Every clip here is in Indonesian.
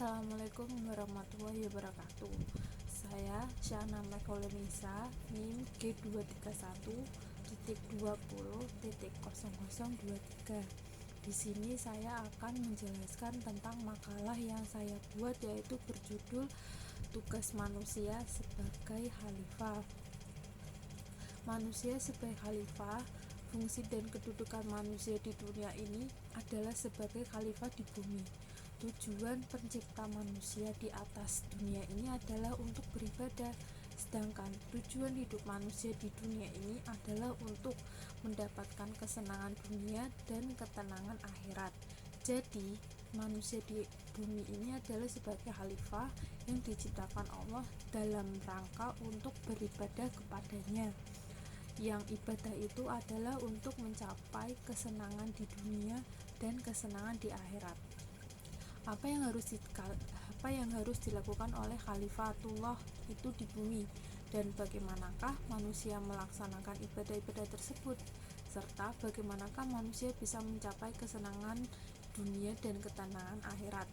Assalamualaikum warahmatullahi wabarakatuh. Saya Syahna Mekholenisa, NIM G231.20.0023. Di sini saya akan menjelaskan tentang makalah yang saya buat, yaitu berjudul Tugas Manusia sebagai Khalifah. Manusia sebagai khalifah. Fungsi dan kedudukan manusia di dunia ini adalah sebagai khalifah di bumi. Tujuan pencipta manusia di atas dunia ini adalah untuk beribadah, sedangkan tujuan hidup manusia di dunia ini adalah untuk mendapatkan kesenangan dunia dan ketenangan akhirat. Jadi, manusia di bumi ini adalah sebagai khalifah yang diciptakan Allah dalam rangka untuk beribadah kepadanya. Yang ibadah itu adalah untuk mencapai kesenangan di dunia dan kesenangan di akhirat. Apa yang harus dilakukan oleh Khalifatullah itu di bumi, dan bagaimanakah manusia melaksanakan ibadah-ibadah tersebut, serta bagaimanakah manusia bisa mencapai kesenangan dunia dan ketenangan akhirat.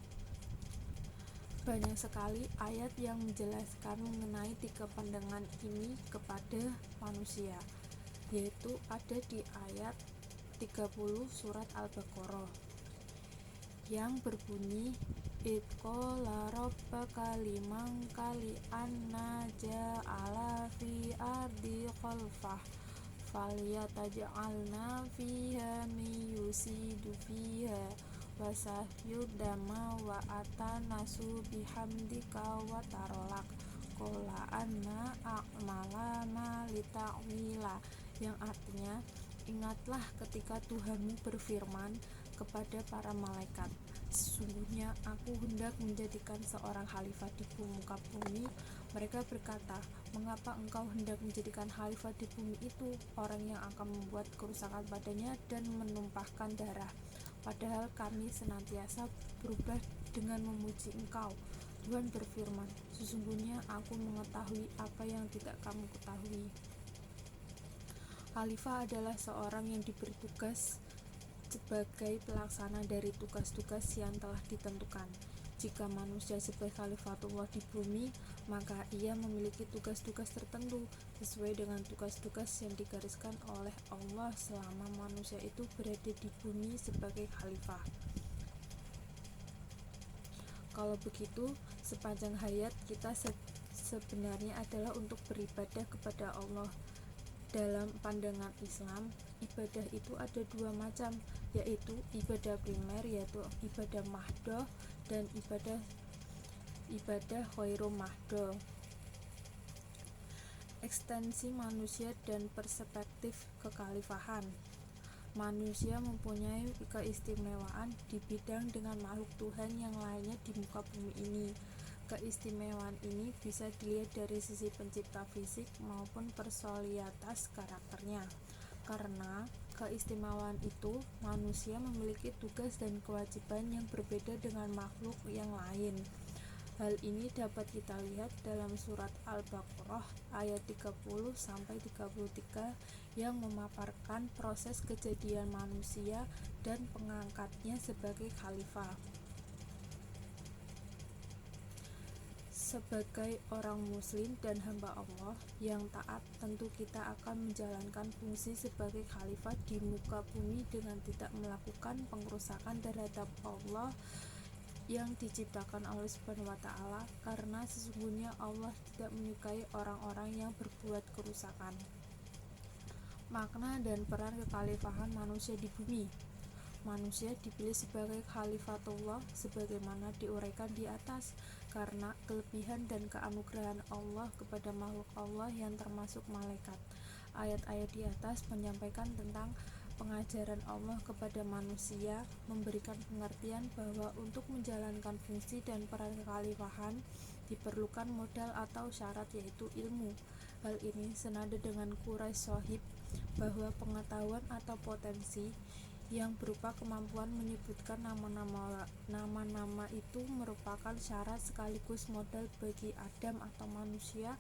Banyak sekali ayat yang menjelaskan mengenai tiga pandangan ini kepada manusia, yaitu ada di ayat 30 surat Al-Baqarah yang berbunyi, Idqala rabbaka liman kali anna ja'ala fi ardi khalfah falyataj'alna fiha miyusidu fiha wasahyudama wa atanasu bihamdika wa tarolak kola anna a'mala lita'wila, yang artinya, ingatlah ketika Tuhanmu berfirman kepada para malaikat, sesungguhnya aku hendak menjadikan seorang khalifah di muka bumi. Mereka berkata, mengapa engkau hendak menjadikan khalifah di bumi itu orang yang akan membuat kerusakan padanya dan menumpahkan darah, padahal kami senantiasa berubah dengan memuji engkau. Tuhan berfirman, sesungguhnya aku mengetahui apa yang tidak kamu ketahui. Khalifah adalah seorang yang diberi tugas sebagai pelaksana dari tugas-tugas yang telah ditentukan. Jika manusia sebagai khalifatullah di bumi, maka ia memiliki tugas-tugas tertentu sesuai dengan tugas-tugas yang digariskan oleh Allah selama manusia itu berada di bumi sebagai khalifah. Kalau begitu, sepanjang hayat kita sebenarnya adalah untuk beribadah kepada Allah. Dalam pandangan Islam, ibadah itu ada dua macam, yaitu ibadah primer, yaitu ibadah mahdoh, dan ibadah khairu mahdoh. Ekstensi manusia dan perspektif kekhalifahan. Manusia mempunyai keistimewaan di bidang dengan makhluk Tuhan yang lainnya di muka bumi ini. Keistimewaan ini bisa dilihat dari sisi pencipta fisik maupun personalitas karakternya. Karena keistimewaan itu, manusia memiliki tugas dan kewajiban yang berbeda dengan makhluk yang lain. Hal ini dapat kita lihat dalam surat Al-Baqarah ayat 30-33 yang memaparkan proses kejadian manusia dan pengangkatnya sebagai khalifah. Sebagai orang muslim dan hamba Allah yang taat, tentu kita akan menjalankan fungsi sebagai khalifah di muka bumi dengan tidak melakukan pengrusakan terhadap Allah yang diciptakan oleh Subhanahu wa Ta'ala, karena sesungguhnya Allah tidak menyukai orang-orang yang berbuat kerusakan. Makna dan peran kekhalifahan manusia di bumi. Manusia dipilih sebagai khalifatullah sebagaimana diuraikan di atas karena kelebihan dan keanugerahan Allah kepada makhluk Allah yang termasuk malaikat. Ayat-ayat di atas menyampaikan tentang pengajaran Allah kepada manusia, memberikan pengertian bahwa untuk menjalankan fungsi dan peran kekhalifahan diperlukan modal atau syarat, yaitu ilmu. Hal ini senada dengan Quraisy Shahib bahwa pengetahuan atau potensi yang berupa kemampuan menyebutkan nama-nama itu merupakan syarat sekaligus modal bagi Adam atau manusia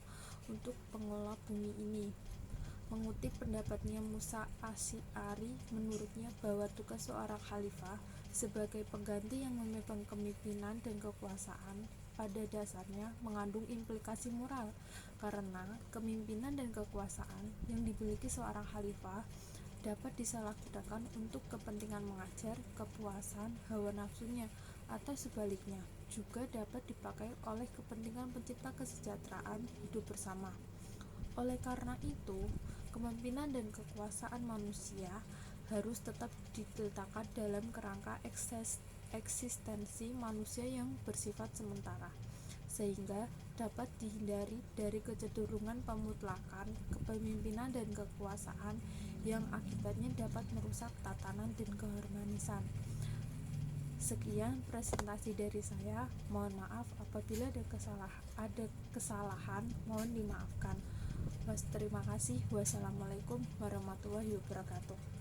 untuk pengelola bumi ini. Mengutip pendapatnya Musa Asy'ari, menurutnya bahwa tugas seorang khalifah sebagai pengganti yang memegang kepemimpinan dan kekuasaan, pada dasarnya mengandung implikasi moral, karena kepemimpinan dan kekuasaan yang dimiliki seorang khalifah dapat disalahgunakan untuk kepentingan mengajar, kepuasan, hawa nafsunya, atau sebaliknya, juga dapat dipakai oleh kepentingan pencipta kesejahteraan hidup bersama. Oleh karena itu, kepemimpinan dan kekuasaan manusia harus tetap diletakkan dalam kerangka eksistensi manusia yang bersifat sementara, sehingga dapat dihindari dari kecenderungan pemutlakan kepemimpinan dan kekuasaan yang akibatnya dapat merusak tatanan dan keharmonisan. Sekian presentasi dari saya. Mohon maaf apabila ada kesalahan, mohon dimaafkan. Terima kasih. Wassalamualaikum warahmatullahi wabarakatuh.